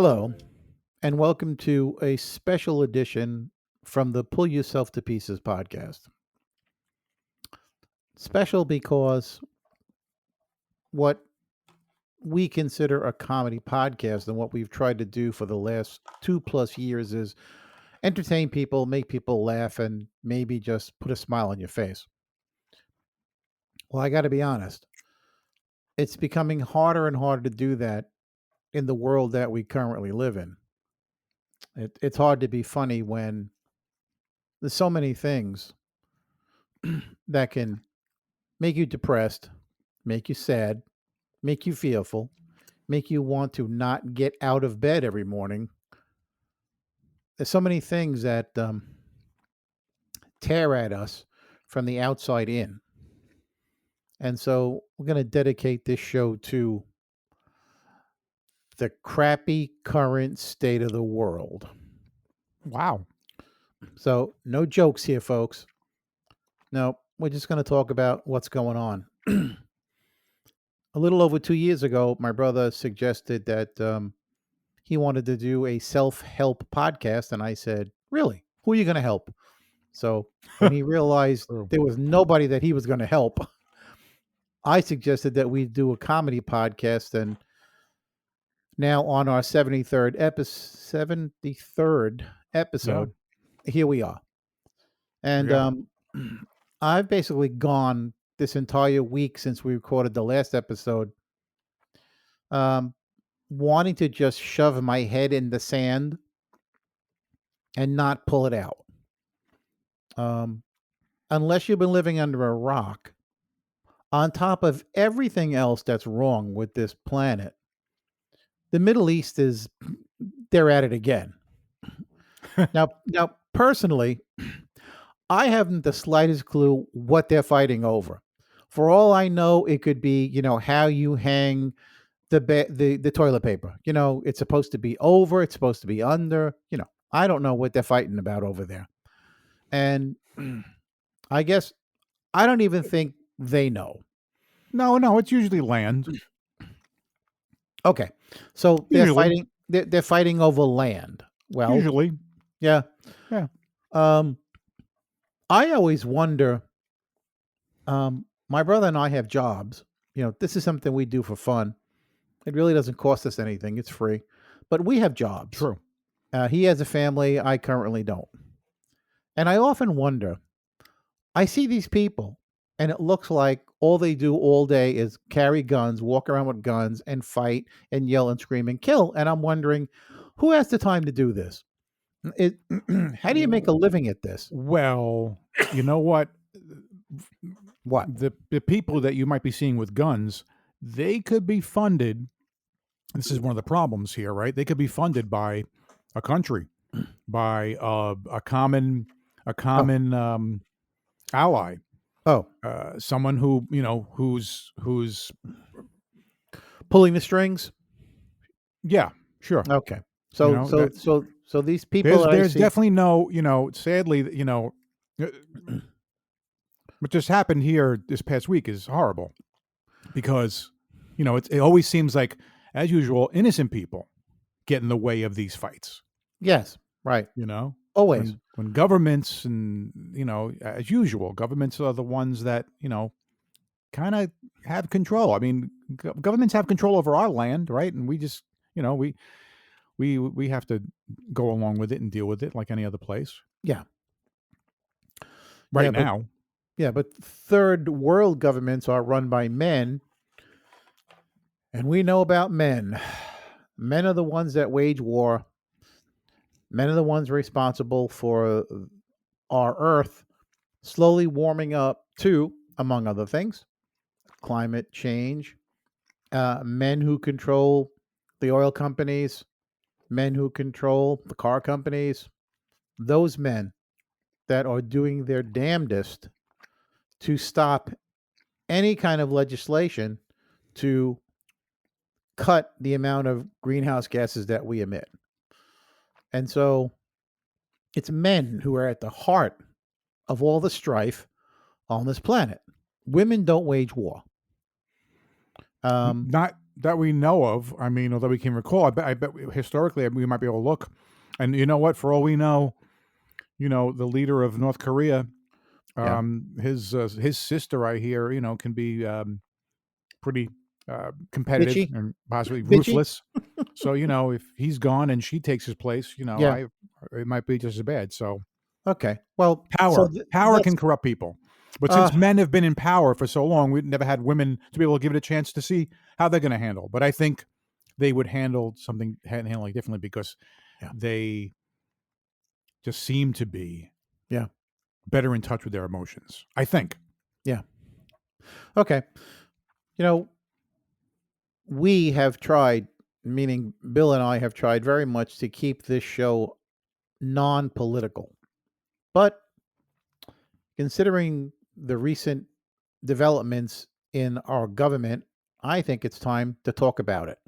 Hello, and welcome to a special edition from the Pull Yourself to Pieces podcast. Special because what we consider a comedy podcast and what we've tried to do for the last 2+ years is entertain people, make people laugh, and maybe just put a smile on your face. Well, I got to be honest, it's becoming harder and harder to do that in the world that we currently live in. It's hard to be funny when there's so many things that can make you depressed, make you sad, make you fearful, make you want to not get out of bed every morning. There's so many things that tear at us from the outside in. And so we're going to dedicate this show to the crappy current state of the world. Wow. So, no jokes here, folks. No, we're just going to talk about what's going on. A little over 2 years ago, my brother suggested that he wanted to do a self-help podcast, and I said, "Really? Who are you going to help?" So when he realized True. there was nobody that he was going to help, I suggested that we do a comedy podcast, and now on our 73rd episode, here we are. And Yeah. I've basically gone this entire week since we recorded the last episode, wanting to just shove my head in the sand and not pull it out. Unless you've been living under a rock, on top of everything else that's wrong with this planet, the Middle East they're at it again. Now, personally, I haven't the slightest clue what they're fighting over. For all I know, it could be, how you hang the toilet paper. It's supposed to be over, it's supposed to be under. I don't know what they're fighting about over there. And I guess I don't even think they know. No, it's usually land. Okay, so they're Usually. fighting. They're fighting over land. Well, Usually. yeah. Yeah. I always wonder. My brother and I have jobs. This is something we do for fun. It really doesn't cost us anything. It's free, but we have jobs. True. He has a family. I currently don't, and I often wonder. I see these people, and it looks like all they do all day is carry guns, walk around with guns, and fight and yell and scream and kill. And I'm wondering, who has the time to do this? How do you make a living at this? Well, you know what? What? The people that you might be seeing with guns, they could be funded. This is one of the problems here, right? They could be funded by a country, by a common ally. Oh, Someone who's pulling the strings. yeah, sure. Okay, so these people. There's definitely no, sadly, what just happened here this past week is horrible because, it always seems like, as usual, innocent people get in the way of these fights. Yes, right. Always. When governments and, as usual, governments are the ones that, kind of have control. I mean, governments have control over our land, right? And we just, we have to go along with it and deal with it like any other place. Yeah. Right now. But third world governments are run by men. And we know about men. Men are the ones that wage war. Men are the ones responsible for our Earth slowly warming up too, among other things. Climate change. Men who control the oil companies. Men who control the car companies. Those men that are doing their damnedest to stop any kind of legislation to cut the amount of greenhouse gases that we emit. And so it's men who are at the heart of all the strife on this planet. Women don't wage war. Not that we know of. I mean, although we can recall, I bet historically we might be able to look. And you know what? For all we know, the leader of North Korea, Yeah. his sister, I hear, can be pretty competitive Bitchy. and possibly Bitchy. ruthless. So if he's gone and she takes his place, Yeah. it might be just as bad. So Okay. Well, so power let's. can corrupt people. But Uh, since men have been in power for so long, we've never had women to be able to give it a chance to see how they're going to handle. But I think they would handle handling differently because Yeah. they just seem to be Yeah. better in touch with their emotions. I think. Yeah. Okay. You know, we have tried, meaning Bill and I have tried very much to keep this show non-political. But considering the recent developments in our government, I think it's time to talk about it.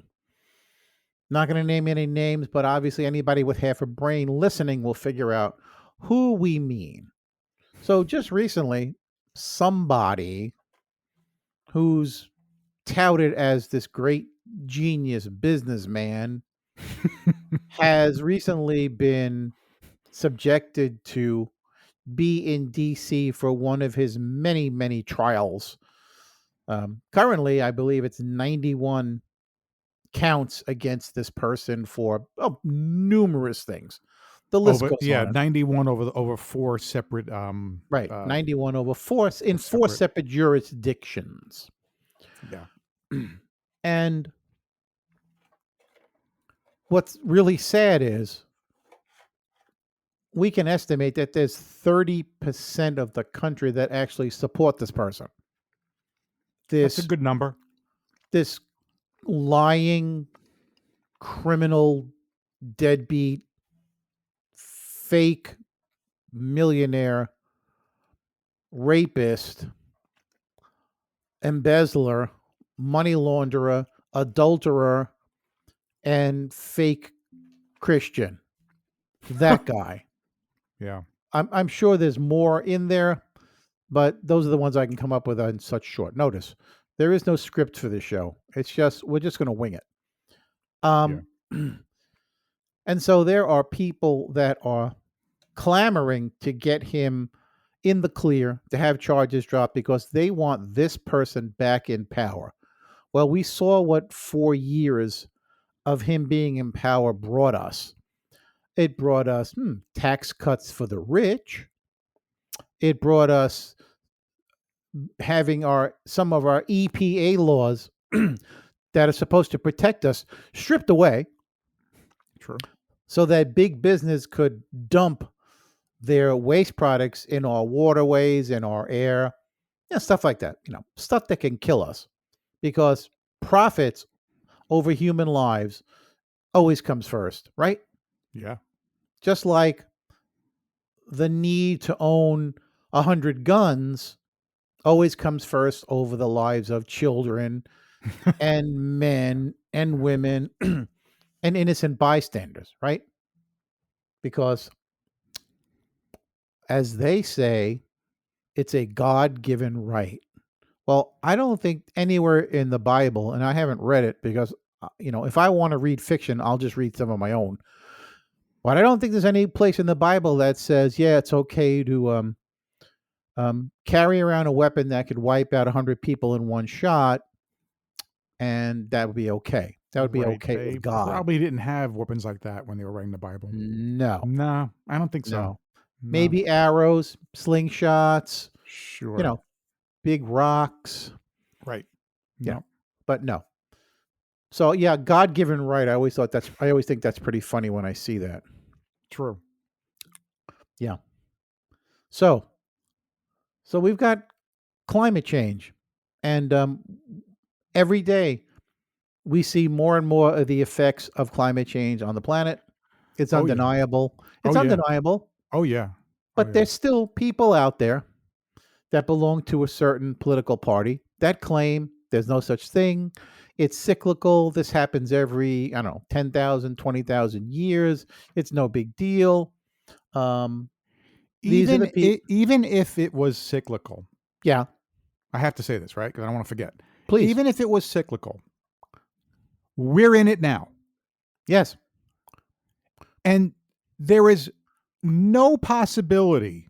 Not going to name any names, but obviously anybody with half a brain listening will figure out who we mean. So just recently, somebody who's touted as this great genius businessman has recently been subjected to be in DC for one of his many, many trials. Currently, I believe it's 91 counts against this person for numerous things. The list Over goes yeah, on. 91 over four separate Right, 91 over four in four separate jurisdictions. yeah. And what's really sad is we can estimate that there's 30% of the country that actually support this person. That's a This good number. this lying criminal deadbeat fake millionaire rapist embezzler money launderer adulterer and fake Christian, that guy. Yeah. I'm sure there's more in there, but those are the ones I can come up with on such short notice. There is no script for this show. It's just we're just going to wing it. Um, and so there are people that are clamoring to get him in the clear, to have charges dropped because they want this person back in power. Well, we saw what 4 years of him being in power brought us. It brought us tax cuts for the rich. It brought us having some of our EPA laws that are supposed to protect us stripped away. True. So that big business could dump their waste products in our waterways, in our air, stuff like that. Stuff that can kill us because profits over human lives always comes first, right? Yeah. Just like the need to own 100 guns always comes first over the lives of children and men and women and innocent bystanders, right? Because as they say, it's a God given right. Well, I don't think anywhere in the Bible, and I haven't read it because, if I want to read fiction, I'll just read some of my own. But I don't think there's any place in the Bible that says, yeah, it's okay to carry around a weapon that could wipe out 100 people in one shot, and that would be okay. That would be Right. okay They with God. probably didn't have weapons like that when they were writing the Bible. No, No, I don't think so. no. No. Maybe arrows, slingshots, Sure. big rocks. Right. Yeah. No. But no. So yeah, God given right. I always think that's pretty funny when I see that. True. Yeah. So we've got climate change, and every day we see more and more of the effects of climate change on the planet. It's Oh, yeah. undeniable. It's Oh, yeah. undeniable. Oh, yeah. But there's still people out there that belong to a certain political party that claim there's no such thing. It's cyclical. This happens every, 10,000, 20,000 years. It's no big deal. These are the people. Even if it was cyclical, Yeah, I have to say this, right? Because I don't want to forget. please. Even if it was cyclical, We're in it now. Yes. And there is no possibility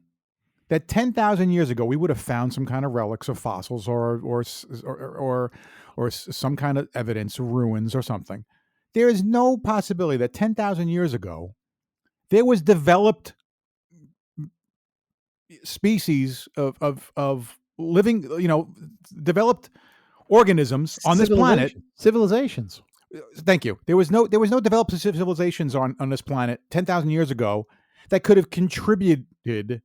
that 10,000 years ago we would have found some kind of relics of fossils or some kind of evidence, ruins or something. There is no possibility that 10,000 years ago there was developed species of living, developed organisms on this planet. Civilizations. Thank you. There was no developed civilizations on this planet 10,000 years ago that could have contributed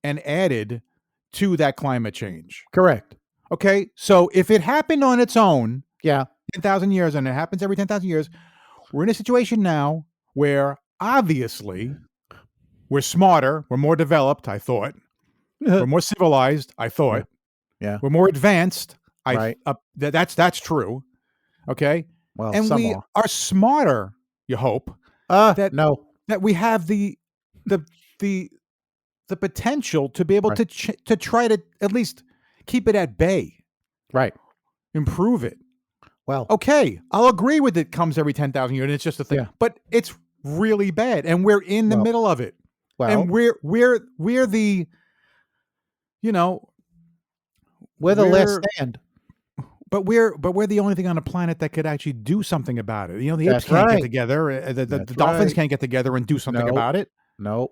and added to that climate change. Correct. Okay, so if it happened on its own, Yeah. 10,000 years, and it happens every 10,000 years, we're in a situation now where obviously we're smarter, we're more developed, I thought. We're more civilized, I thought. Yeah. We're more advanced. Right. That's true. Okay? Well, And some we are smarter, you hope, no. that we have the potential to be able Right. to try to at least keep it at bay, Right. improve it. Well, Okay, I'll agree with it comes every 10,000 years and it's just a thing. Yeah. But it's really bad and we're in the Well, middle of it. well, And we're the we're the last we're- stand. but we're the only thing on the planet that could actually do something about it. The apes That's can't right. get together, the That's dolphins right. can't get together and do something No. about it. No.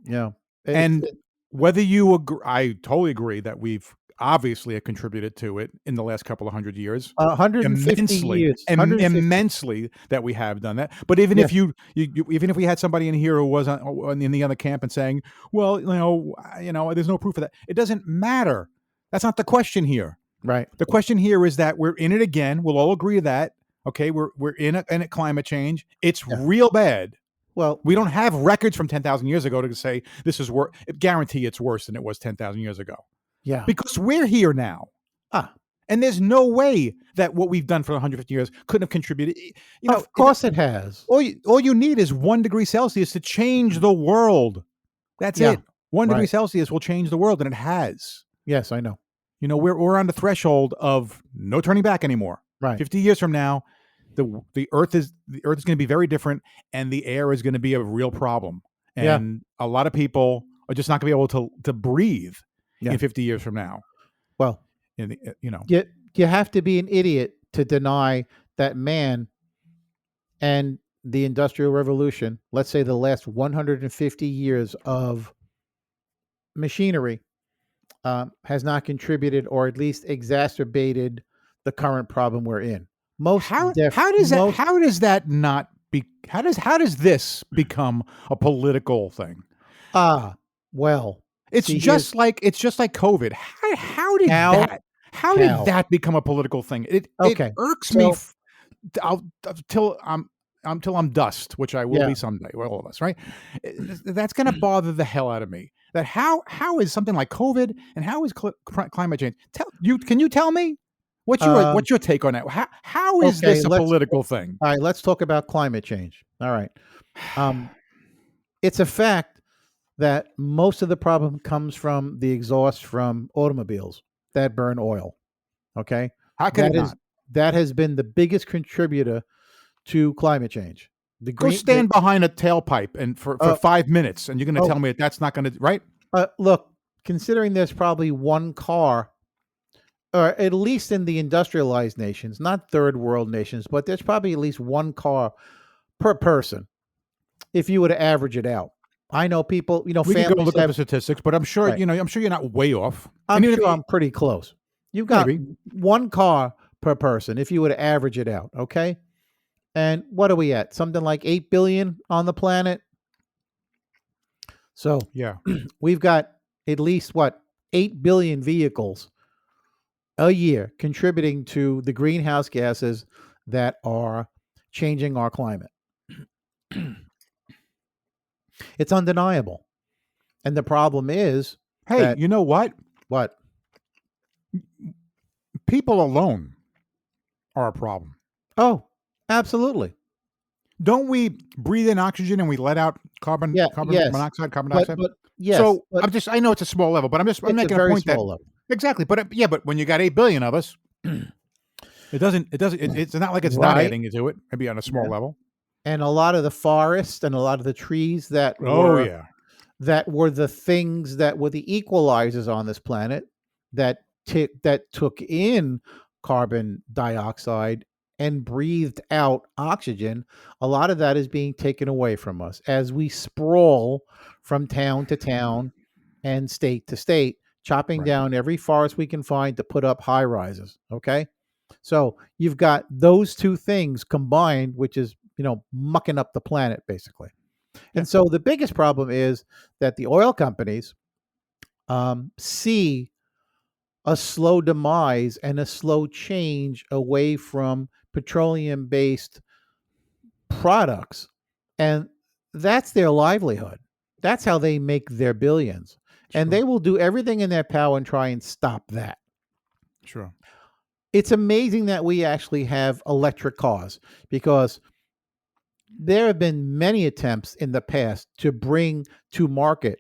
Yeah. And whether you agree, I totally agree that we've obviously contributed to it in the last couple of 100 years. 150 Immensely, years. 150 immensely that we have done that. But even if you even if we had somebody in here who was in the other camp and saying, well, there's no proof of that, it doesn't matter. That's not the question here. Right. The question here is that we're in it again. We'll all agree to that. Okay, we're in a climate change. It's real bad. Well, We don't have records from 10,000 years ago to say this is worse. Guarantee it's worse than it was 10,000 years ago. yeah. Because we're here now. Ah. And there's no way that what we've done for 150 years couldn't have contributed. Of course it has. All you need is 1 degree Celsius to change the world. That's Yeah. it. 1 degree Right. Celsius will change the world, and it has. Yes, I know. We're on the threshold of no turning back anymore. Right. 50 years from now, the Earth is going to be very different, and the air is going to be a real problem. Yeah. And a lot of people are just not going to be able to breathe Yeah. in 50 years from now. Well, you have to be an idiot to deny that man and the Industrial Revolution, let's say the last 150 years of machinery, has not contributed or at least exacerbated the current problem we're in. How does this become a political thing? Well, It's see, just like COVID. How did that become a political thing? It Okay, irks me so- till I'm dust, which I will Yeah. be someday. Well, all of us, right? That's going to bother the hell out of me. That how is something like COVID and how is climate change? Can you tell me what's your take on that? How is Okay, this a political thing? All right, let's talk about climate change. All right. It's a fact that most of the problem comes from the exhaust from automobiles that burn oil. Okay. How can it not? That has been the biggest contributor to climate change. Go stand behind a tailpipe and for 5 minutes, and you're going to tell me that's not going to, right? Look, considering there's probably one car, or at least in the industrialized nations, not third world nations, but there's probably at least one car per person if you were to average it out. I know people, We can go families look up have, the statistics, but I'm sure, Right. I'm sure you're not way off. I'm And even sure if- I'm pretty close. You've got Maybe. one car per person if you were to average it out, okay? And what are we at? Something like 8 billion on the planet. So Yeah. we've got at least 8 billion vehicles a year contributing to the greenhouse gases that are changing our climate. It's undeniable. And the problem is Hey, that- you know what? what? People alone are a problem. Oh, absolutely. Don't we breathe in oxygen and we let out carbon Yes. monoxide, carbon dioxide? But yes, So but I know it's a small level, but I'm it's making a a very point that small level. exactly. But when you got 8 billion of us, It doesn't. It doesn't. It's not like it's not right? adding to it. Maybe on a small Yeah. level. And a lot of the forests and a lot of the trees Oh yeah. that were the things that were the equalizers on this planet that took in carbon dioxide and breathed out oxygen. A lot of that is being taken away from us as we sprawl from town to town and state to state, chopping Right. down every forest we can find to put up high rises. Okay. So you've got those two things combined, which is, mucking up the planet basically. Yeah. And so the biggest problem is that the oil companies see a slow demise and a slow change away from petroleum based products. And that's their livelihood. That's how they make their billions. And Sure. they will do everything in their power and try and stop that. Sure. It's amazing that we actually have electric cars because there have been many attempts in the past to bring to market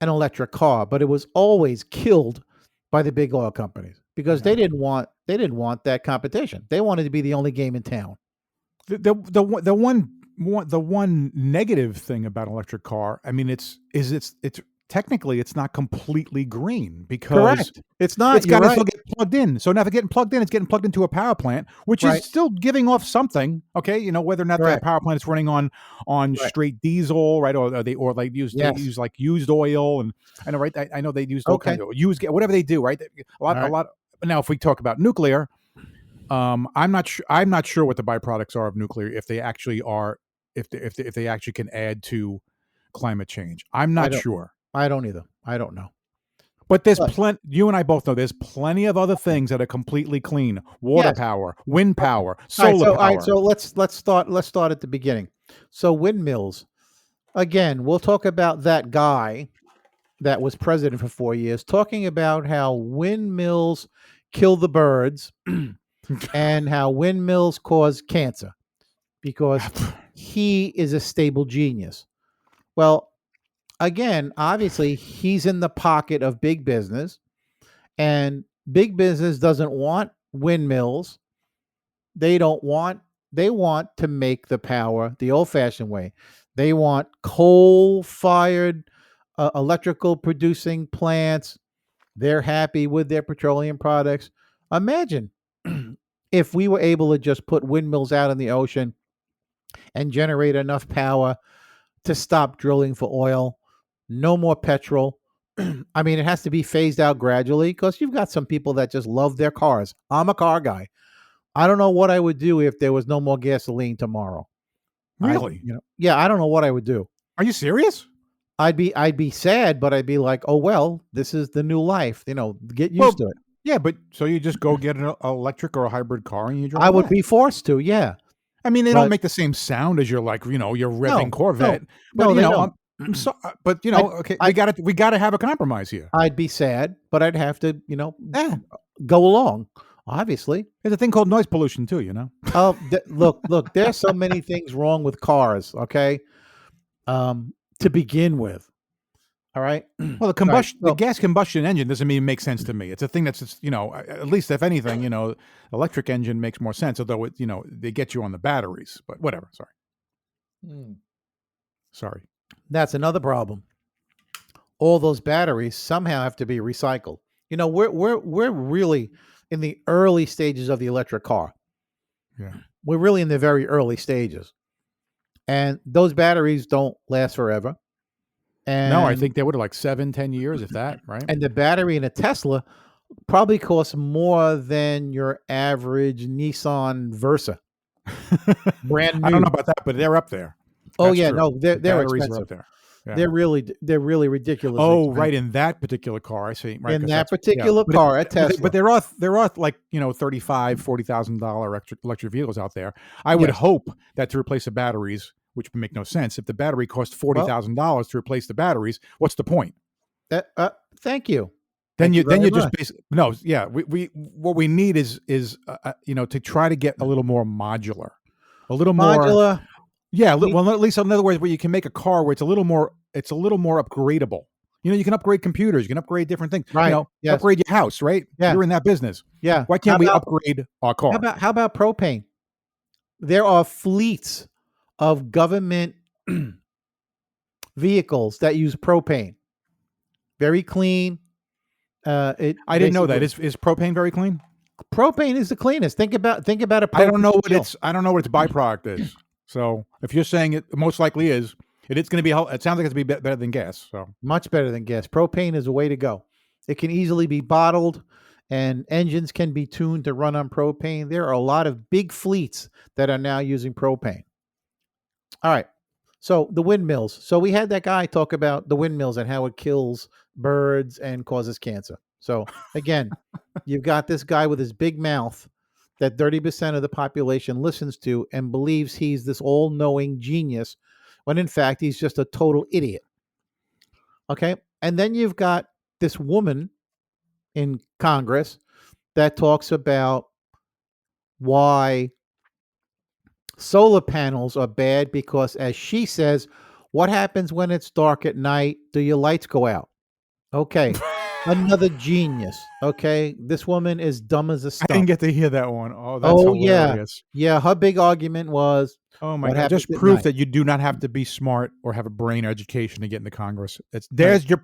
an electric car, but it was always killed by the big oil companies because Yeah. they didn't want that competition. They wanted to be the only game in town. The one negative thing about an electric car, I mean, it's technically it's not completely green because Correct. It's not. it's You're got to right. still get plugged in. So now if it's getting plugged in, it's getting plugged into a power plant, which Right. is still giving off something. Okay, whether or not Correct. that power plant is running on Right. straight diesel, right? Or they use Yes. they use like used oil, and I know, right? I know they used all Okay. kinds of used whatever they do, right? A All right. lot. Now, if we talk about nuclear, I'm not sure. I'm not sure what the byproducts are of nuclear. If they actually are, if they actually can add to climate change, I'm I not don't. sure. I don't either. I don't know. But there's But plenty. You and I both know there's plenty of other things that are completely clean: water yes. power, wind Okay. power, All right. solar So all right. power. So let's start at the beginning. So windmills. Again, we'll talk about that guy that was president for 4 years, talking about how windmills kill the birds and how windmills cause cancer because he is a stable genius. Well, again, obviously, he's in the pocket of big business, and big business doesn't want windmills. They don't want, they want to make the power the old fashioned way. They want coal fired electrical producing plants. They're happy with their petroleum products. Imagine if we were able to just put windmills out in the ocean and generate enough power to stop drilling for oil, no more petrol. I mean, it has to be phased out gradually because you've got some people that just love their cars. I'm a car guy. I don't know what I would do if there was no more gasoline tomorrow. Really? Yeah, I don't know what I would do. Are you serious? I'd be sad, but I'd be like, oh well, this is the new life. Get Well, used to it. yeah, but so you just go get an electric or a hybrid car and you drive I would away. be forced to. Yeah, I mean, they don't but make the same sound as your your no, revving Corvette, but no, they don't. I'm so, but I'd, okay, I'd we got to have a compromise here. I'd be sad, but I'd have to, Yeah, go along. Obviously. there's a thing called noise pollution too. Oh, look. There's so many things wrong with cars. Okay, to begin with. All right. Well, All right. the So gas combustion engine doesn't even make sense to me. It's a thing that's just, at least if anything, electric engine makes more sense. Although it, they get you on the batteries, but whatever. Sorry. that's another problem. All those batteries somehow have to be recycled. We're really in the early stages of the electric car. Yeah. We're really in the very early stages, and those batteries don't last forever. No, I And think they would have like 7, 10 years, if that, right? and the battery in a Tesla probably costs more than your average Nissan Versa, brand I don't new. know about that, but they're up there. Oh That's yeah, true. no, The they're batteries are expensive. up there. Yeah. They're really ridiculously Oh, expensive. right. In that particular car, I see. Right, In 'cause that that's particular But car, a Tesla. but there are like $35,000-$40,000 electric vehicles out there. I would Yes. hope that to replace the batteries, which would make no sense, if the battery costs $40,000 to replace the batteries, what's the point? That Thank you. Then Thank you you very just much. basically no, yeah. We what we need is to try to get a little more modular, a little more. Modular. Yeah, We well, at least in other words, where you can make a car where it's a little more upgradable. You can upgrade computers. You can upgrade different things. Right. Yes. Upgrade your house, right? Yeah. You're in that business. Yeah. Why can't we upgrade our car? How about propane? There are fleets of government vehicles that use propane. Very clean. I didn't know that. Is propane very clean? Propane is the cleanest. Think about a propane. I don't know what its byproduct is. So if you're saying it most likely is, it's going to be. It sounds like it's going to be better than gas. So much better than gas. Propane is a way to go. It can easily be bottled, and engines can be tuned to run on propane. There are a lot of big fleets that are now using propane. All right. So the windmills. So we had that guy talk about the windmills and how it kills birds and causes cancer. So again, you've got this guy with his big mouth that 30% of the population listens to and believes he's this all-knowing genius, when in fact he's just a total idiot. Okay? And then you've got this woman in Congress that talks about why solar panels are bad because, as she says, what happens when it's dark at night? Do your lights go out? Okay. Another genius. Okay. This woman is dumb as a I stump. didn't get to hear that one. Oh, that's hilarious. Yeah. Her big argument was, oh my God, just proof that you do not have to be smart or have a brain education to get into Congress. There's your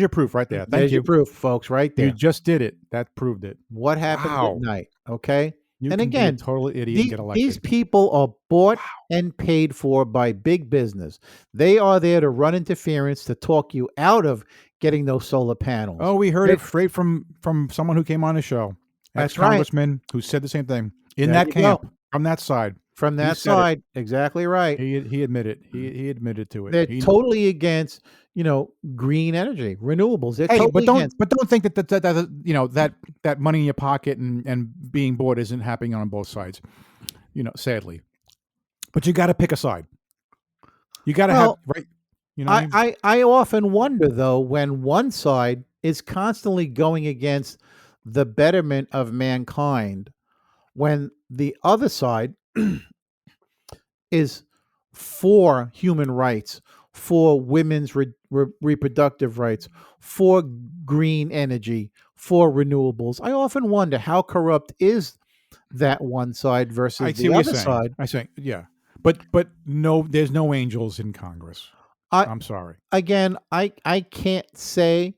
proof right there. There's your proof, folks, right there. You just did it. That proved it. What happens at night? Okay. You and can again, be a total idiot and get elected. These people are bought and paid for by big business. They are there to run interference to talk you out of getting those solar panels. Oh, we heard it straight from someone who came on the show. That's right. Ex-congressman who said the same thing in that camp from that side. From that side, exactly right. He admitted. He admitted to it. They're totally against, green energy, renewables. They're but don't think that money in your pocket and being bored isn't happening on both sides. Sadly, but you got to pick a side. You got to have right. I often wonder though, when one side is constantly going against the betterment of mankind, when the other side is for human rights, for women's reproductive rights, for green energy, for renewables. I often wonder how corrupt is that one side versus the other side. I say, yeah, but no, there's no angels in Congress. I'm sorry. Again, I can't say.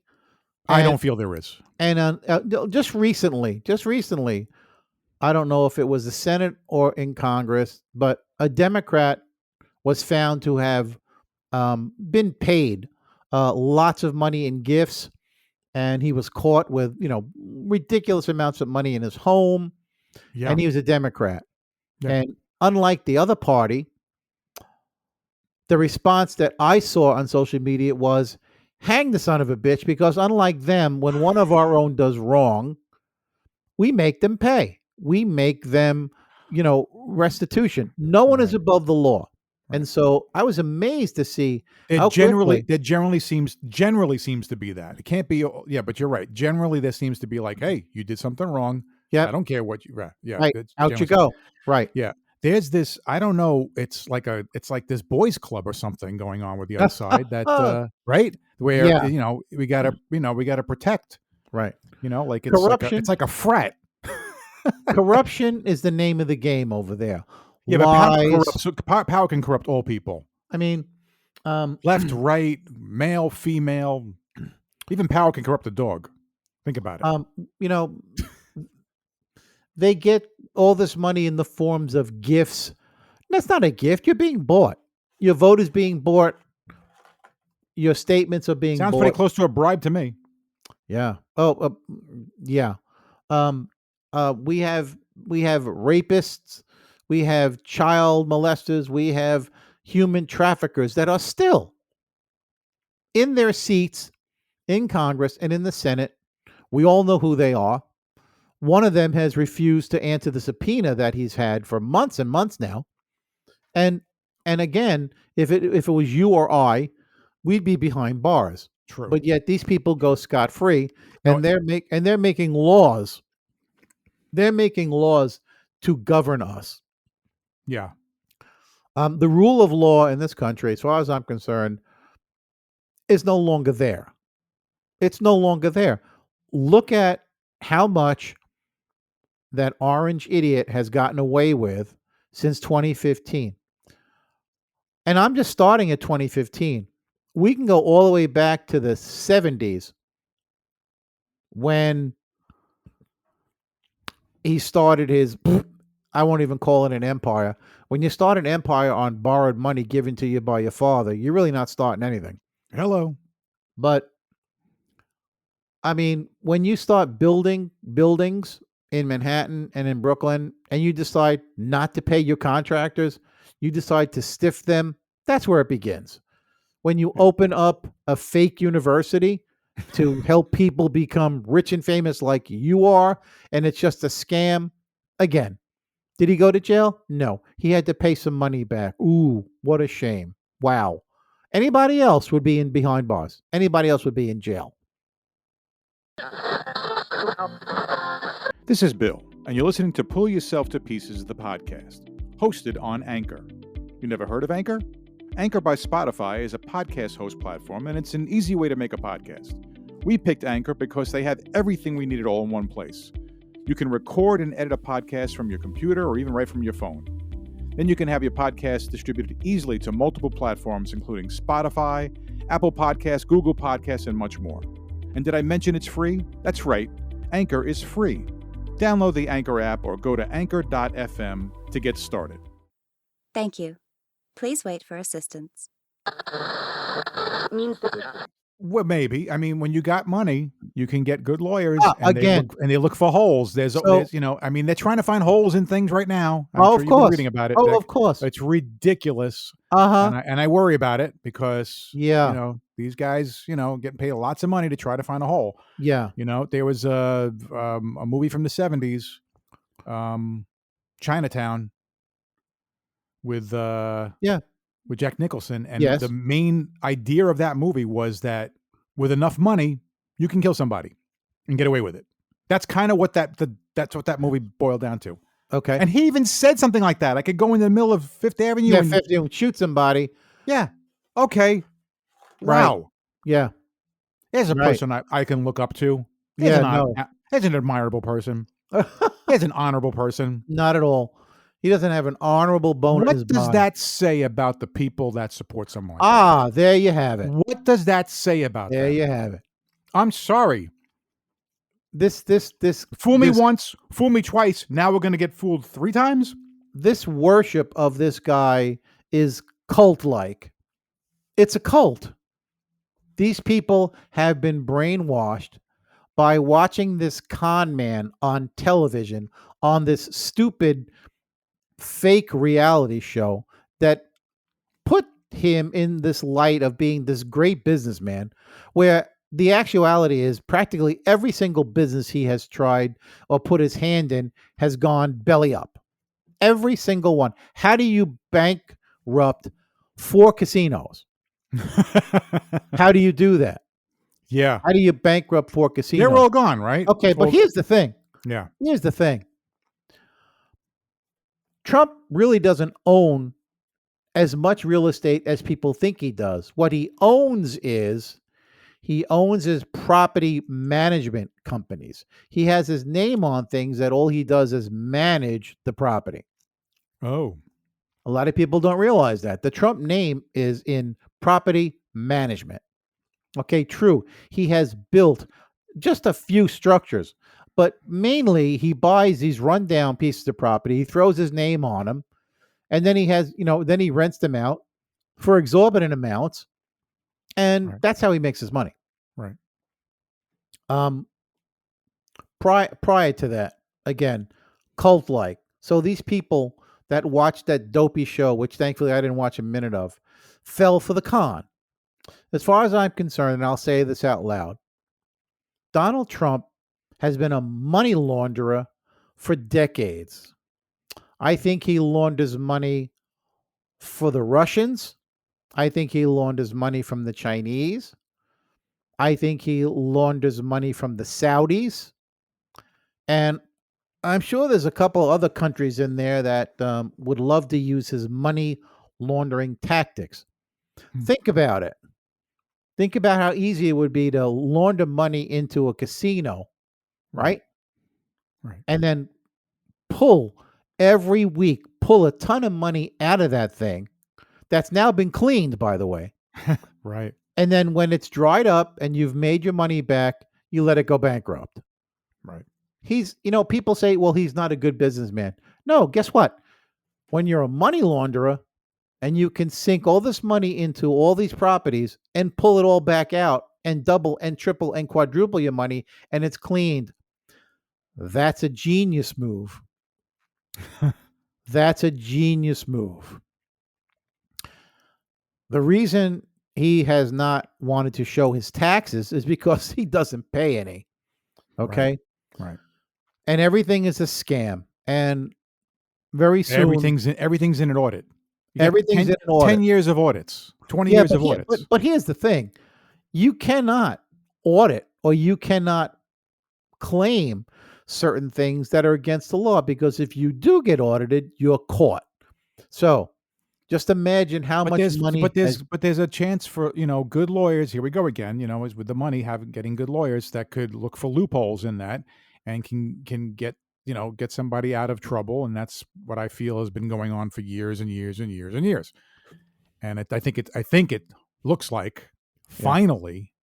I don't feel there is. And just recently, I don't know if it was the Senate or in Congress, but a Democrat was found to have been paid lots of money in gifts, and he was caught with ridiculous amounts of money in his home, and he was a Democrat. Yeah. And unlike the other party, the response that I saw on social media was, hang the son of a bitch, because unlike them, when one of our own does wrong, we make them pay. We make them, restitution. No one is above the law. Right. And so I was amazed to see how generally seems to be that. It can't be, but you're right. Generally, there seems to be like, hey, you did something wrong. Yeah. I don't care what you, yeah. Right. Out you go. Right. Yeah. There's this, I don't know, it's like this boys club or something going on with the other side that, right? Where, we gotta protect. Right. Like corruption. It's like a frat. Corruption is the name of the game over there. Yeah, but power can corrupt all people. I mean, left, right, male, female, even power can corrupt a dog. Think about it. They get all this money in the forms of gifts. That's not a gift. You're being bought. Your vote is being bought. Your statements are being bought. Sounds pretty close to a bribe to me. Yeah. Oh, yeah. We have rapists. We have child molesters. We have human traffickers that are still in their seats in Congress and in the Senate. We all know who they are. One of them has refused to answer the subpoena that he's had for months and months now. And again, if it was you or I, we'd be behind bars. True. But yet these people go scot-free, and they're making laws. They're making laws to govern us. Yeah. The rule of law in this country, as far as I'm concerned, is no longer there. It's no longer there. Look at how much that orange idiot has gotten away with since 2015. And I'm just starting at 2015. We can go all the way back to the 70s when he started his, I won't even call it an empire. When you start an empire on borrowed money given to you by your father, you're really not starting anything. Hello. But I mean, when you start building buildings in Manhattan and in Brooklyn, and you decide not to pay your contractors, you decide to stiff them, that's where it begins. When you open up a fake university to help people become rich and famous like you are, and it's just a scam, again, did he go to jail? No. He had to pay some money back. Ooh, what a shame. Wow. Anybody else would be in behind bars. Anybody else would be in jail. This is Bill, and you're listening to Pull Yourself to Pieces, the podcast, hosted on Anchor. You never heard of Anchor? Anchor by Spotify is a podcast host platform, and it's an easy way to make a podcast. We picked Anchor because they have everything we needed all in one place. You can record and edit a podcast from your computer or even right from your phone. Then you can have your podcast distributed easily to multiple platforms, including Spotify, Apple Podcasts, Google Podcasts, and much more. And did I mention it's free? That's right. Anchor is free. Download the Anchor app or go to anchor.fm to get started. Thank you. Please wait for assistance. Well, maybe. I mean, when you got money, you can get good lawyers, and again. they look for holes. There's, you know, I mean, they're trying to find holes in things right now. I'm Oh, sure of you've been course. reading about it. Oh, of course. It's ridiculous, Uh-huh. and I worry about it because, Yeah. you know, these guys, you know, getting paid lots of money to try to find a hole. Yeah. You know, there was a movie from the 70s, Chinatown, with with Jack Nicholson, and Yes. the main idea of that movie was that with enough money, you can kill somebody and get away with it. That's kind of what that's what that movie boiled down to. Okay. And he even said something like that. I could go in the middle of Fifth Avenue yeah, and 50 and shoot somebody. yeah, okay, Right. wow. Yeah. There's a Right. person I can look up to. He's Yeah, no. He's an admirable person. He's an honorable person. Not at all. He doesn't have an honorable bone in his What does body. that say about the people that support someone? Ah, there you have it. What does that say about There them? you have it. I'm sorry. This Fool me this- once, fool me twice. Now we're going to get fooled 3 times? this worship of this guy is cult-like. It's a cult. These people have been brainwashed by watching this con man on television on this stupid fake reality show that put him in this light of being this great businessman, where the actuality is practically every single business he has tried or put his hand in has gone belly up. Every single one. How do you bankrupt 4 casinos? How do you do that? Yeah. How do you bankrupt 4 casinos? They're all gone, right? Okay, but Well, here's the thing. yeah. Here's the thing. Trump really doesn't own as much real estate as people think he does. What he owns is he owns his property management companies. He has his name on things that all he does is manage the property. Oh. A lot of people don't realize that. The Trump name is in property management. Okay, true. He has built just a few structures, but mainly he buys these rundown pieces of property. He throws his name on them, and then he has, then he rents them out for exorbitant amounts, and Right. that's how he makes his money. Right. Prior to that, again, cult like. So these people that watched that dopey show, which thankfully I didn't watch a minute of, fell for the con. As far as I'm concerned, and I'll say this out loud, Donald Trump has been a money launderer for decades. I think he launders money for the Russians. I think he launders money from the Chinese. I think he launders money from the Saudis. And I'm sure there's a couple other countries in there that would love to use his money laundering tactics. Hmm. Think about it. Think about how easy it would be to launder money into a casino, right? Right. And then pull every week, pull a ton of money out of that thing that's now been cleaned, by the way. Right. And then when it's dried up and you've made your money back, you let it go bankrupt. Right. People say, well, he's not a good businessman. No, guess what? When you're a money launderer and you can sink all this money into all these properties and pull it all back out and double and triple and quadruple your money and it's cleaned, that's a genius move. That's a genius move. The reason he has not wanted to show his taxes is because he doesn't pay any. Okay. Right. And everything is a scam. And very soon, Everything's in an audit. You got everything's in an audit. 10 years of audits, 20 Yeah, years of audits. but here's the thing. You cannot audit or you cannot claim certain things that are against the law, because if you do get audited, you're caught. So just imagine how much money. But there's a chance for, good lawyers. Here we go again, is with the money, getting good lawyers that could look for loopholes in that and can get, get somebody out of trouble. And that's what I feel has been going on for years and years and years and years. And I think it looks like finally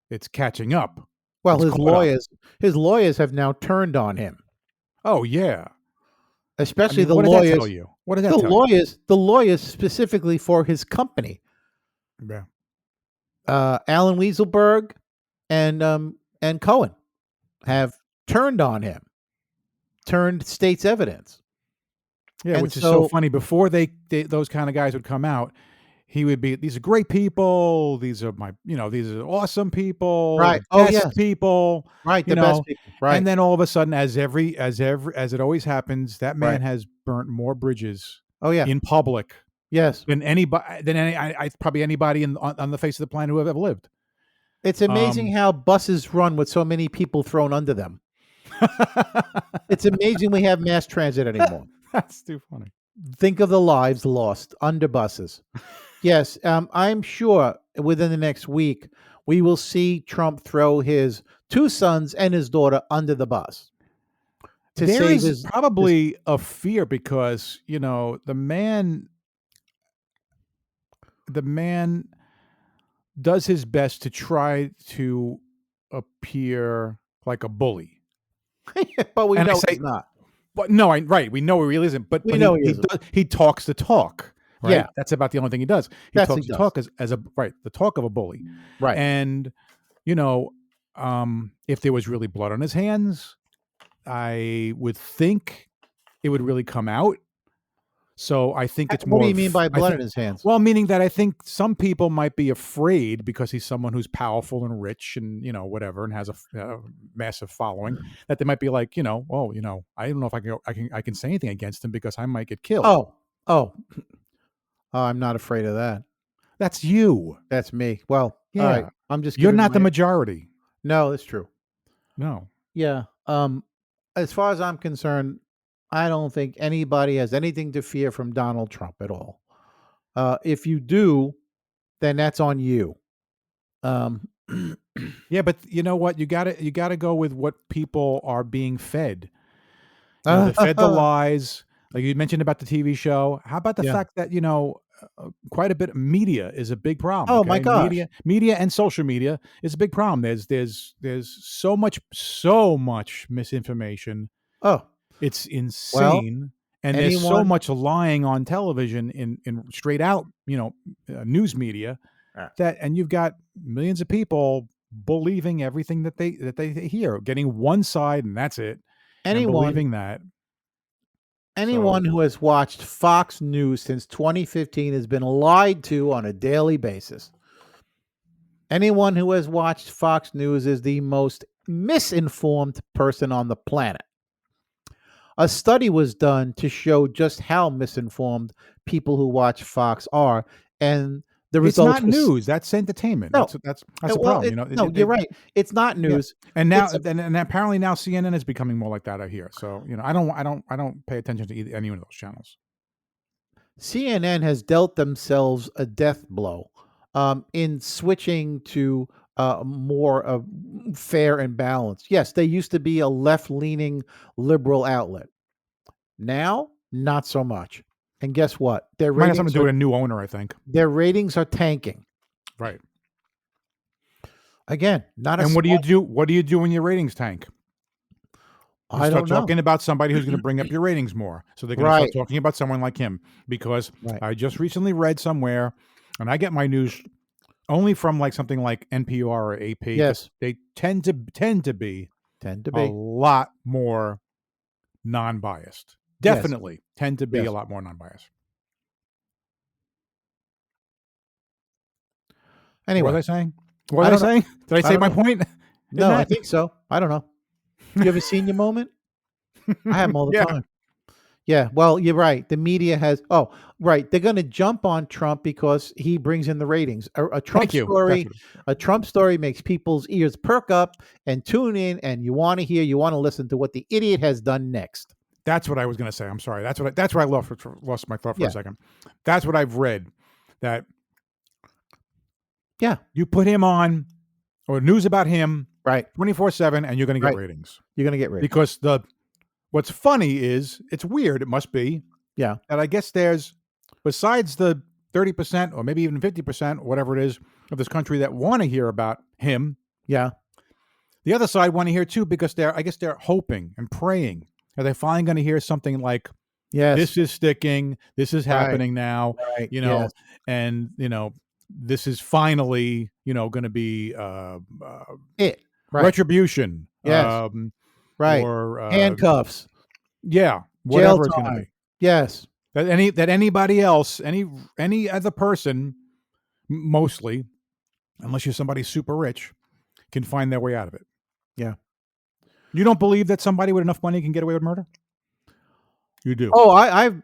it's catching up. Well, It's caught up. his lawyers have now turned on him. Oh yeah. Especially the what lawyers. Does that tell you? What does that tell you? The lawyers specifically for his company. Yeah. Alan Weaselberg and Cohen have turned on him, turned state's evidence. Yeah, And which is so funny. Before those kind of guys would come out, he would be, these are great people. These are these are awesome people. Right. Best people. Right. The best people. Right. And then all of a sudden, as it always happens, that man has burnt more bridges. Oh yeah. In public. Yes. Than probably anybody on the face of the planet who have ever lived. It's amazing how buses run with so many people thrown under them. It's amazing we have mass transit anymore. That's too funny. Think of the lives lost under buses. Yes, I'm sure within the next week we will see Trump throw his two sons and his daughter under the bus. There is probably a fear because, the man does his best to try to appear like a bully. But we know he's not. But no, right. We know he really isn't. But we know he talks the talk. Right? Yeah, that's about the only thing he does. He talks the talk as a the talk of a bully. Right. And if there was really blood on his hands, I would think it would really come out. So I think it's more. What do you mean by blood in his hands? Well, meaning that I think some people might be afraid because he's someone who's powerful and rich and whatever and has a massive following, that they might be like, I don't know if I can say anything against him because I might get killed. Oh, I'm not afraid of that. That's you. That's me. Well, yeah. All right. I'm just. You're not the majority. No, that's true. No. Yeah. As far as I'm concerned, I don't think anybody has anything to fear from Donald Trump at all. If you do, then that's on you. Yeah, but you know what? You gotta go with what people are being fed. They're fed the lies, like you mentioned about the TV show. How about the fact that quite a bit of media is a big problem? Oh my gosh, media and social media is a big problem. There's so much misinformation. Oh. It's insane. And there's so much lying on television in straight out, news media and you've got millions of people believing everything that they hear, getting one side and that's it. Believing that. Anyone who has watched Fox News since 2015 has been lied to on a daily basis. Anyone who has watched Fox News is the most misinformed person on the planet. A study was done to show just how misinformed people who watch Fox are, and the results. It's not news. That's entertainment. No, that's a problem. You're right. It's not news. Yeah. And now, and apparently now CNN is becoming more like that. I hear. So I don't pay attention to any of those channels. CNN has dealt themselves a death blow. in switching to more fair and balanced. Yes, they used to be a left-leaning liberal outlet. Now, not so much. And guess what? Might have something to do with a new owner, I think. Their ratings are tanking. Right. Again, not a And what do you smart- do? What do you do when your ratings tank? You I start don't know. talking about somebody who's going to bring up your ratings more. So they're going to Right. start talking about someone like him. Because Right. I just recently read somewhere, and I get my news only from like something like NPR or AP. 'cause Yes. they tend to Tend to a be. lot more non-biased. Yes. Definitely tend to be Yes. a lot more non-biased. Anyway, What was I saying? What I was I don't saying? Did I say don't my know. point? no, I that- think so. I don't know. You have a senior moment? I have them all the Yeah. time. Yeah, well, you're right. The media has. Oh, right. They're going to jump on Trump because he brings in the ratings. A Trump Thank you. story. That's what- A Trump story makes people's ears perk up and tune in, and you want to hear, you want to listen to what the idiot has done next. That's what I was going to say. I'm sorry. That's where I lost my thought for Yeah. a second. That's what I've read. That Yeah, you put him on or news about him right. 24/7, and you're going to get Right. ratings. You're going to get ratings. Because what's funny is it's weird. It must be Yeah, that I guess there's besides the 30% or maybe even 50%, whatever it is, of this country that want to hear about him. yeah, The other side want to hear too because I guess they're hoping and praying. Are they finally going to hear something like yes, this is sticking, this is Right. happening now, right. you know, yes. and this is finally going to be It right, retribution, Yes. right. or Handcuffs, yeah, jail whatever it's going to time. be. Yes, That anybody else, any other person, mostly, unless you're somebody super rich, can find their way out of it. Yeah. You don't believe that somebody with enough money can get away with murder? You do. Oh, I've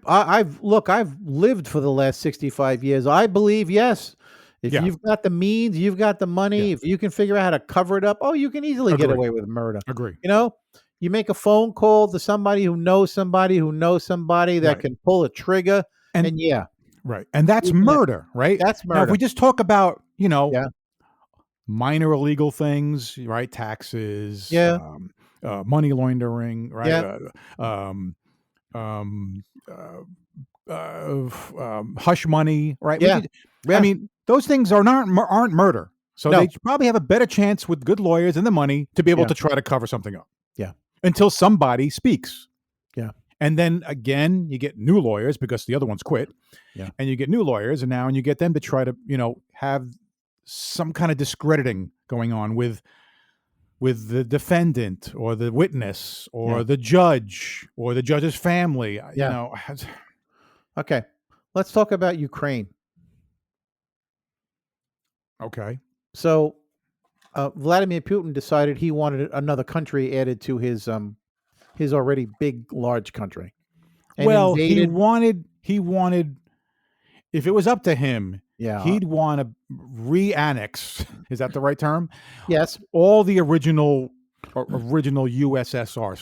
lived for the last 65 years. I believe yes. If Yeah. you've got the means, you've got the money. Yeah. If you can figure out how to cover it up, oh, you can easily get Agree. away with murder. Agree. You know, you make a phone call to somebody who knows somebody who knows somebody that Right. can pull a trigger, And- and yeah, Right. And that's You can- murder, right? that's Now, if murder. we just talk about, Yeah. minor illegal things, right? Taxes, Yeah. Money laundering, right? Yeah. Hush money, right? Yeah. Yeah. I mean, those things aren't murder. So No. they probably have a better chance with good lawyers and the money to be able Yeah. to try to cover something up. Yeah. Until somebody speaks. Yeah. And then again, you get new lawyers because the other ones quit. Yeah. And you get new lawyers, and you get them to try to, have some kind of discrediting going on with the defendant or the witness or Yeah. the judge or the judge's family. Yeah. Okay, let's talk about Ukraine. Okay. So, Vladimir Putin decided he wanted another country added to his already big, large country. And Well, invaded, he wanted, if it was up to him, yeah, he'd want to re-annex. Is that the right term? yes, All the original USSR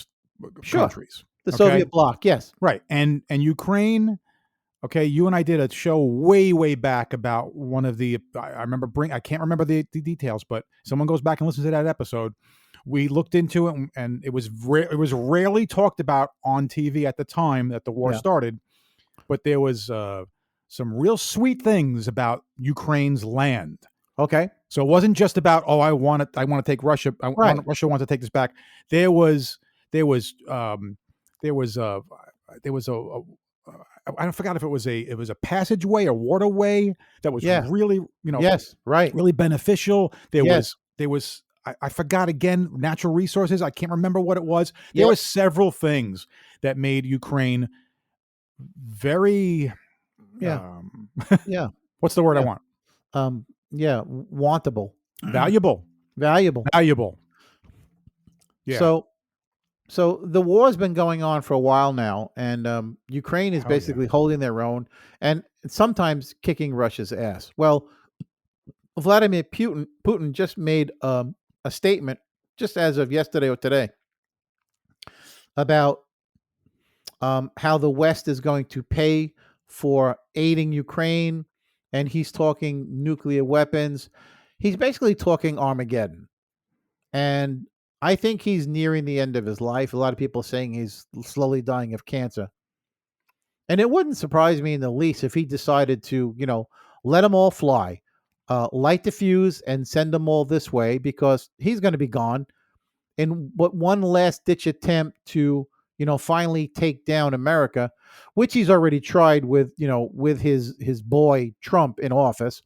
Sure. countries. the okay. Soviet bloc, yes, Right. And Ukraine, okay, you and I did a show way back about one of the, I can't remember the details, but someone goes back and listens to that episode. We looked into it, and it was rarely talked about on TV at the time that the war Yeah. started, but there was some real sweet things about Ukraine's land. okay, So it wasn't just about, I want to take Russia. Right. Russia wants to take this back. There was I forgot if it was a passageway or waterway that was Yeah. really, yes, right, really beneficial. There Yes. was I forgot again, natural resources. I can't remember what it was. There Yep. were several things that made Ukraine very Yeah. Yeah. what's the word I Yeah. want? Yeah, wantable, Valuable. valuable. Yeah. So the war's been going on for a while now, and Ukraine is Hell yeah. basically holding their own and sometimes kicking Russia's ass. Well, Vladimir Putin just made a statement just as of yesterday or today about how the West is going to pay for aiding Ukraine and he's talking nuclear weapons. He's basically talking Armageddon. And I think he's nearing the end of his life. A lot of people saying he's slowly dying of cancer. And it wouldn't surprise me in the least if he decided to, let them all fly, light the fuse and send them all this way because he's going to be gone. And what one last ditch attempt to, finally take down America, which he's already tried with, with his boy Trump in office.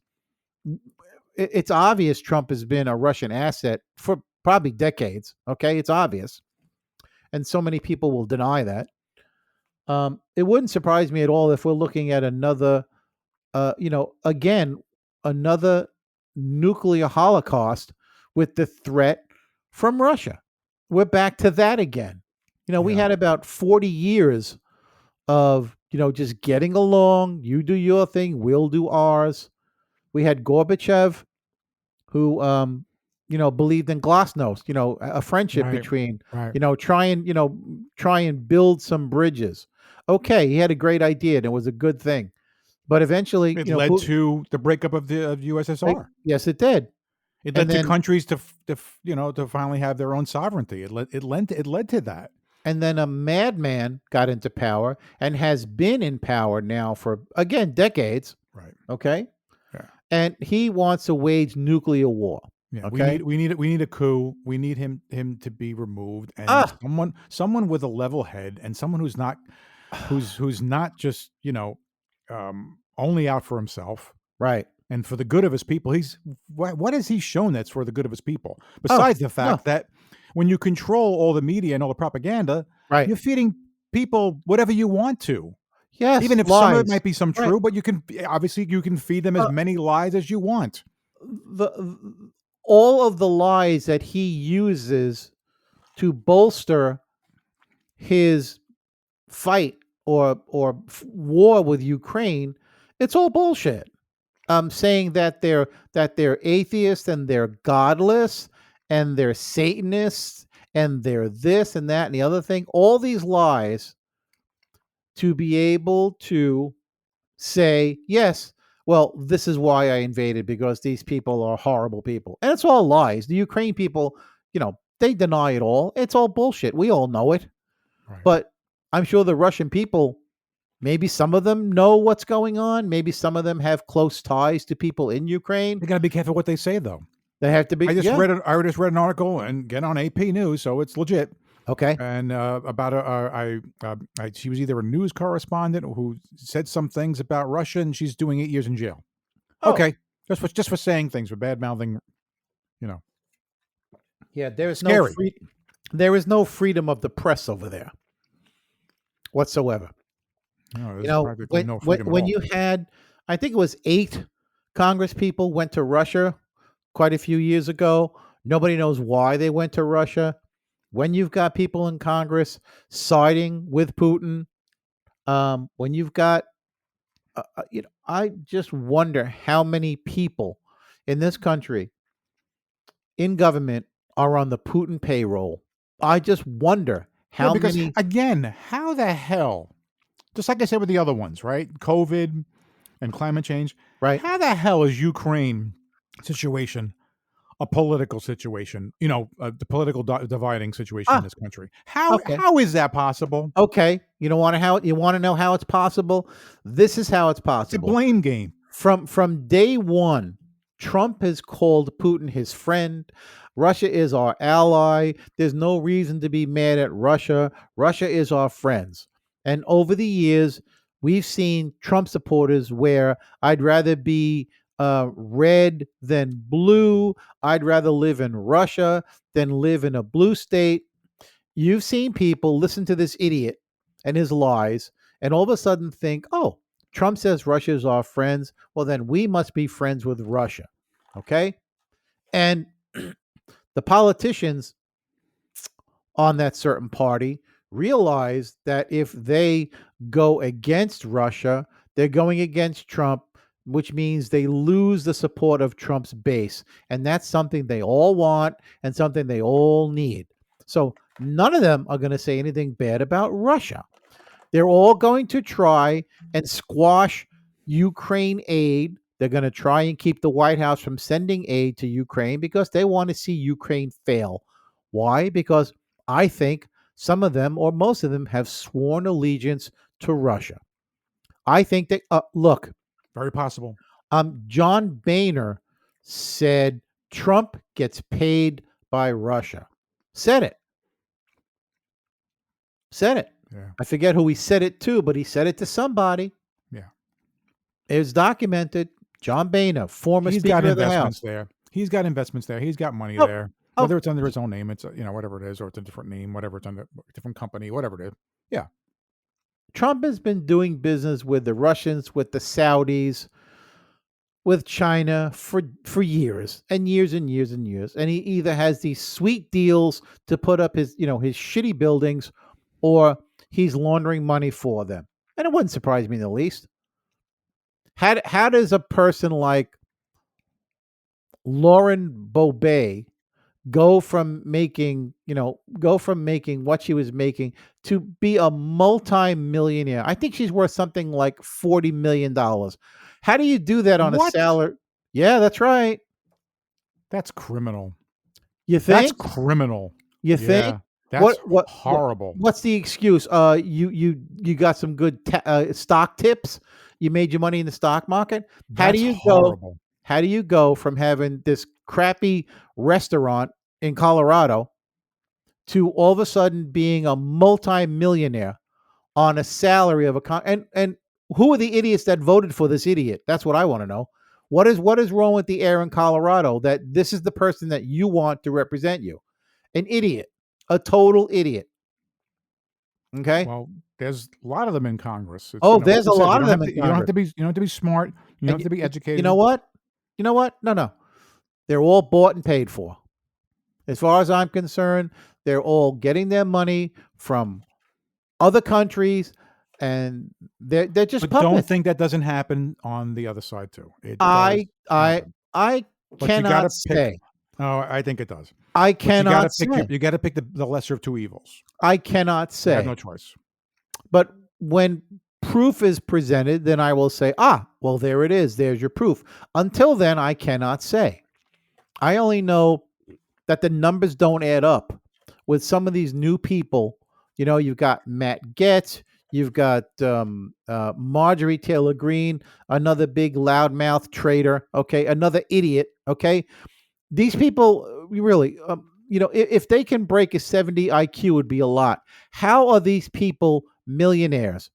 It's obvious Trump has been a Russian asset for probably decades. Okay, it's obvious, and so many people will deny that. It wouldn't surprise me at all if we're looking at another, again, another nuclear holocaust with the threat from Russia. We're back to that again. We Yeah. had about 40 years of, just getting along. You do your thing, we'll do ours. We had Gorbachev, who, believed in glasnost, a friendship Right. between, Right. try and build some bridges. Okay, he had a great idea and it was a good thing. But eventually, It led to the breakup of the USSR. yes, it did. It And led to then, countries to finally have their own sovereignty. It led to that. and then a madman got into power and has been in power now for, again, decades. Right. Okay. Yeah. And he wants to wage nuclear war. Yeah. Okay. We need a coup. We need him to be removed, and Ah. someone with a level head, and someone who's not just only out for himself Right. and for the good of his people. What has he shown that's for the good of his people? Oh, Besides the no. fact that when you control all the media and all the propaganda, Right. you're feeding people whatever you want to. Yes. Even if some of it lies. might be some Right. true, but you can feed them as Uh, many lies as you want. the all of the lies that he uses to bolster his fight or war with Ukraine, it's all bullshit. Saying that they're atheists and they're godless and they're Satanists and they're this and that and the other thing. All these lies to be able to say, yes, well, this is why I invaded because these people are horrible people. And it's all lies. The Ukraine people, they deny it all. It's all bullshit. We all know it. Right. But I'm sure the Russian people, maybe some of them know what's going on. Maybe some of them have close ties to people in Ukraine. They got to be careful what they say, though. They have to be. I just yeah. read an article and get on AP News, so it's legit. Okay. And she was either a news correspondent who said some things about Russia, and she's doing 8 years in jail. Oh. Okay, just for saying things, for bad mouthing. Yeah, there is Scary. there is no freedom of the press over there whatsoever. No, there's practically when no freedom at when all. you had, I think it was 8 Congress people went to Russia quite a few years ago. Nobody knows why they went to Russia. When you've got people in Congress siding with Putin, when you've got, I just wonder how many people in this country in government are on the Putin payroll. I just wonder how because many. again, how the hell? Just like I said with the other ones, right? COVID and climate change. Right. How the hell is Ukraine situation a political situation? The political dividing situation in this country. How Okay. how is that possible? Okay, you want to know how it's possible? This is how it's It's a possible. blame game. From day one, Trump has called Putin his friend. Russia is our ally. There's no reason to be mad at Russia. Russia is our friends. And over the years, we've seen Trump supporters where I'd rather be red than blue. I'd rather live in Russia than live in a blue state. You've seen people listen to this idiot and his lies and all of a sudden think, oh, Trump says Russia is our friends. Well, then we must be friends with Russia. Okay. And the politicians on that certain party realize that if they go against Russia, they're going against Trump, which means they lose the support of Trump's base. And that's something they all want and something they all need. So none of them are going to say anything bad about Russia. They're all going to try and squash Ukraine aid They're going to try and keep the White House from sending aid to Ukraine because they want to see Ukraine fail. Why? Because I think some of them or most of them have sworn allegiance to Russia. I think that, look, Very possible. John Boehner said Trump gets paid by Russia. Said it. Said it. Yeah. I forget who he said it to, but he said it to somebody. Yeah. It's documented. John Boehner, former He's Speaker got of the investments House. there. He's got investments there. He's got money Oh, there. oh. Whether it's under his own name, it's whatever it is, or it's a different name, whatever it's under a different company, whatever it is. Yeah. Trump has been doing business with the Russians, with the Saudis, with China for years and years and years and years. And he either has these sweet deals to put up his shitty buildings, or he's laundering money for them. And it wouldn't surprise me in the least. How does a person like Lauren Boebert go from making what she was making to be a multi-millionaire? I think she's worth something like $40 million. How do you do that on a What? salary? Yeah, that's right. That's criminal. You That's think? criminal. You Yeah. think? That's What- horrible. What's the excuse? You got some good stock tips. You made your money in the stock market. How do That's you go? horrible. How do you go from having this crappy restaurant in Colorado to all of a sudden being a multi-millionaire on a salary of and who are the idiots that voted for this idiot? That's what I want to know. What is wrong with the air in Colorado that this is the person that you want to represent you? An idiot, a total idiot. Okay. Well, there's a lot of them in Congress. It's, Oh, like there's you a said, lot you of don't them have in to- You don't have to be. You don't have to be smart. You don't have to be educated. You know what? No. They're all bought and paid for. As far as I'm concerned, they're all getting their money from other countries, and they're just But don't puppets. think that doesn't happen on the other side too. It I does happen. I But you cannot gotta say. pick. Oh, I think it does. I But you gotta cannot pick. say. You got to pick the lesser of two evils. I cannot You have say. no choice. But when proof is presented, then I will say, well, there it is. There's your proof. Until then, I cannot say. I only know that the numbers don't add up with some of these new people. You've got Matt Gaetz, you've got Marjorie Taylor Greene, another big loudmouth traitor. Okay, another idiot. Okay, these people really, if they can break a 70 IQ, would be a lot. How are these people millionaires?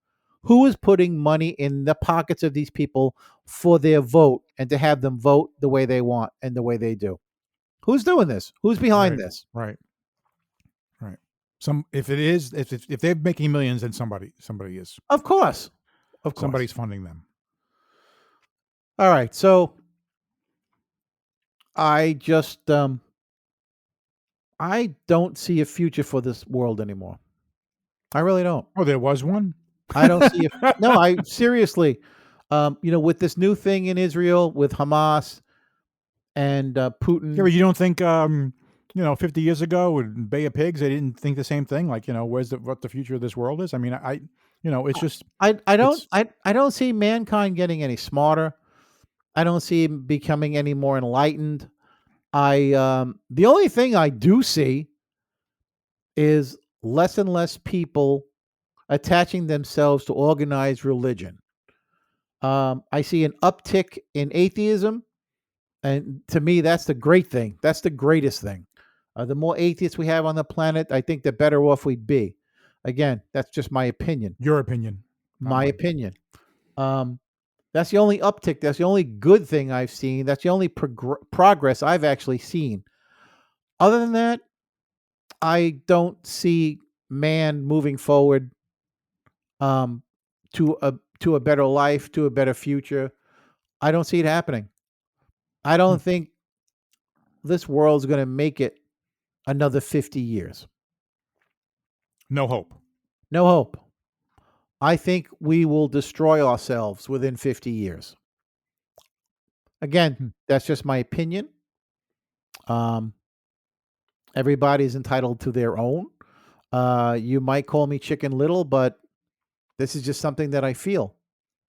Who is putting money in the pockets of these people for their vote and to have them vote the way they want and the way they do? Who's doing this? Who's behind this? Right. If they're making millions, then somebody is. Of course. Somebody's funding them. All right. So I just I don't see a future for this world anymore. I really don't. Oh, there was one. I don't see it. No, I seriously, with this new thing in Israel with Hamas and Putin. Yeah, but you don't think 50 years ago with Bay of Pigs, they didn't think the same thing? Like, what the future of this world is? I mean, it's just I don't see mankind getting any smarter. I don't see him becoming any more enlightened. The only thing I do see is less and less people attaching themselves to organized religion. I see an uptick in atheism, and to me, that's the great thing. That's the greatest thing. The more atheists we have on the planet, I think the better off we'd be. Again, that's just my opinion. your opinion. not My mine. opinion. That's the only uptick. That's the only good thing I've seen. That's the only progress I've actually seen. Other than that, I don't see man moving forward to a better life, to a better future. I don't see it happening. I don't think this world's going to make it another 50 years. No hope. No hope. I think we will destroy ourselves within 50 years. Again, that's just my opinion. Everybody's entitled to their own. You might call me Chicken Little, but this is just something that I feel.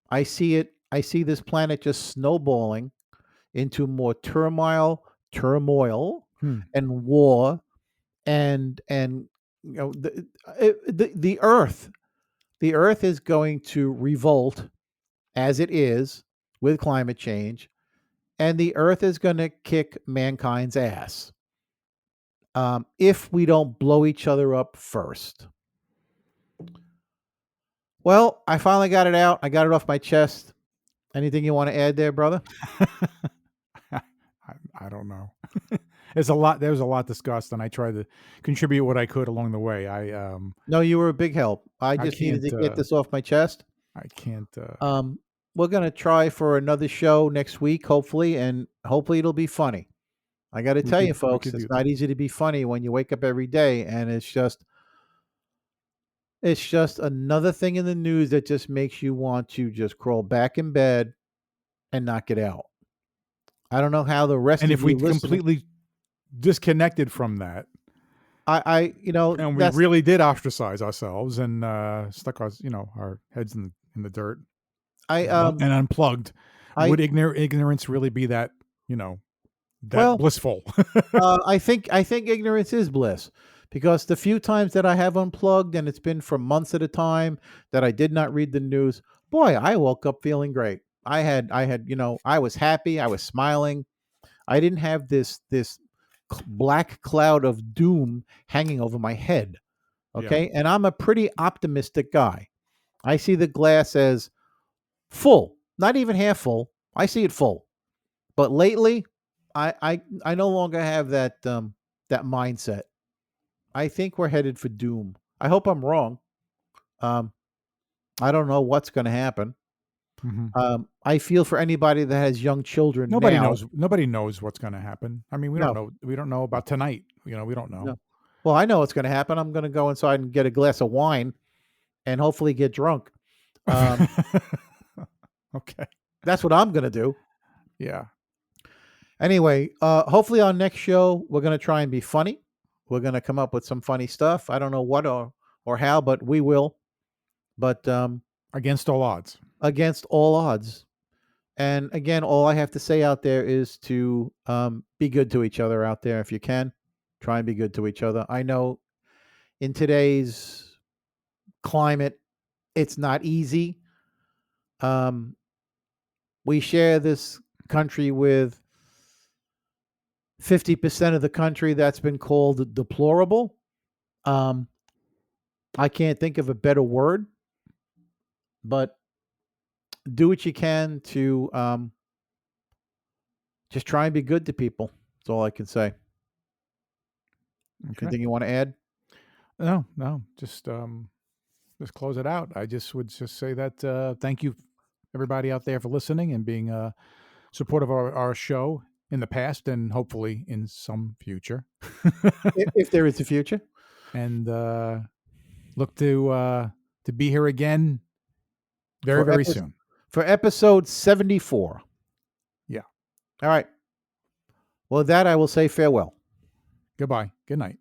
I see it I see this planet just snowballing into more turmoil, Hmm. and war, and the Earth is going to revolt as it is with climate change, and the Earth is going to kick mankind's ass if we don't blow each other up first. Well, I finally got it out. I got it off my chest. Anything you want to add there, brother? I don't know. There's a lot. There was a lot discussed, and I tried to contribute what I could along the way. No, you were a big help. I just needed to can't, get this off my chest. I can't. We're gonna try for another show next week, hopefully, and hopefully it'll be funny. I got to tell you, folks, could do it's not easy to be funny when you wake up every day, and it's just another thing in the news that just makes you want to just crawl back in bed and not get out. I don't know how the rest And of if we you listening, completely disconnected from that, and we really did ostracise ourselves and stuck our heads in the dirt and unplugged, would ignorance really be that blissful? I think ignorance is bliss, because the few times that I have unplugged, and it's been for months at a time, that I did not read the news, boy, I woke up feeling great. I was happy. I was smiling. I didn't have this black cloud of doom hanging over my head. Okay. And I'm a pretty optimistic guy. I see the glass as full, not even half full. I see it full. But lately, I no longer have that mindset. I think we're headed for doom. I hope I'm wrong. I don't know what's going to happen. Mm-hmm. I feel for anybody that has young children. Nobody now. knows. Nobody knows what's going to happen. I mean, we don't know. We don't know about tonight. We don't know. No. Well, I know what's going to happen. I'm going to go inside and get a glass of wine, and hopefully get drunk. Okay, that's what I'm going to do. Yeah. Anyway, hopefully on next show we're going to try and be funny. We're going to come up with some funny stuff. I don't know what or how, but we will. But against all odds. Against all odds. And again, all I have to say out there is to be good to each other out there if you can. Try and be good to each other. I know in today's climate, it's not easy. We share this country with 50% of the country that's been called deplorable. I can't think of a better word, but do what you can to just try and be good to people. That's all I can say. Okay. Anything you want to add? No. Just close it out. I would just say that thank you, everybody out there, for listening and being supportive of our show in the past and hopefully in some future. if there is a future. And look to be here again very soon. For episode 74. Yeah. All right. Well, with that, I will say farewell. Goodbye. Good night.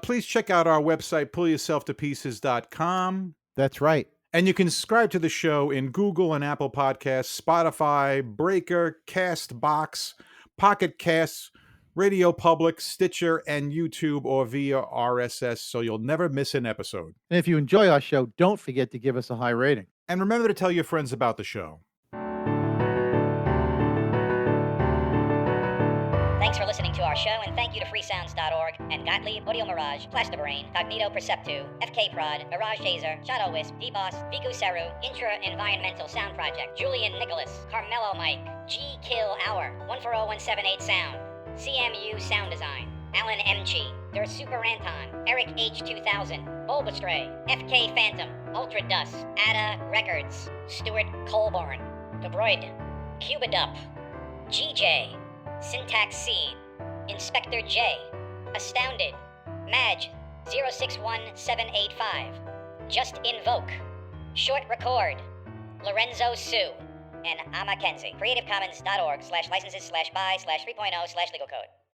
Please check out our website, pullyourselftopieces.com. That's right. And you can subscribe to the show in Google and Apple Podcasts, Spotify, Breaker, Castbox, Pocket Casts, Radio Public, Stitcher, and YouTube, or via RSS, so you'll never miss an episode. And if you enjoy our show, don't forget to give us a high rating. And remember to tell your friends about the show. Thanks for listening to our show, and thank you to freesounds.org and Gottlieb, Audio Mirage, Plastabrain, Cognito Perceptu, FK Prod, Mirage Taser, Shadow Wisp, D-Boss, Viku Seru, Intra Environmental Sound Project, Julian Nicholas, Carmelo Mike, G Kill Hour, 140178 Sound, CMU Sound Design, Alan M.G., Der Super Anton, Eric H2000, Bulbastray, FK Phantom, Ultra Dust, Ada Records, Stuart Colborn, Debroid, Cubidup, GJ, Syntax Seed, Inspector J, Astounded, Madge 061785, Just Invoke, Short Record, Lorenzo Sue, and I'm Mackenzie. CreativeCommons.org/licenses/by/3.0/legal code.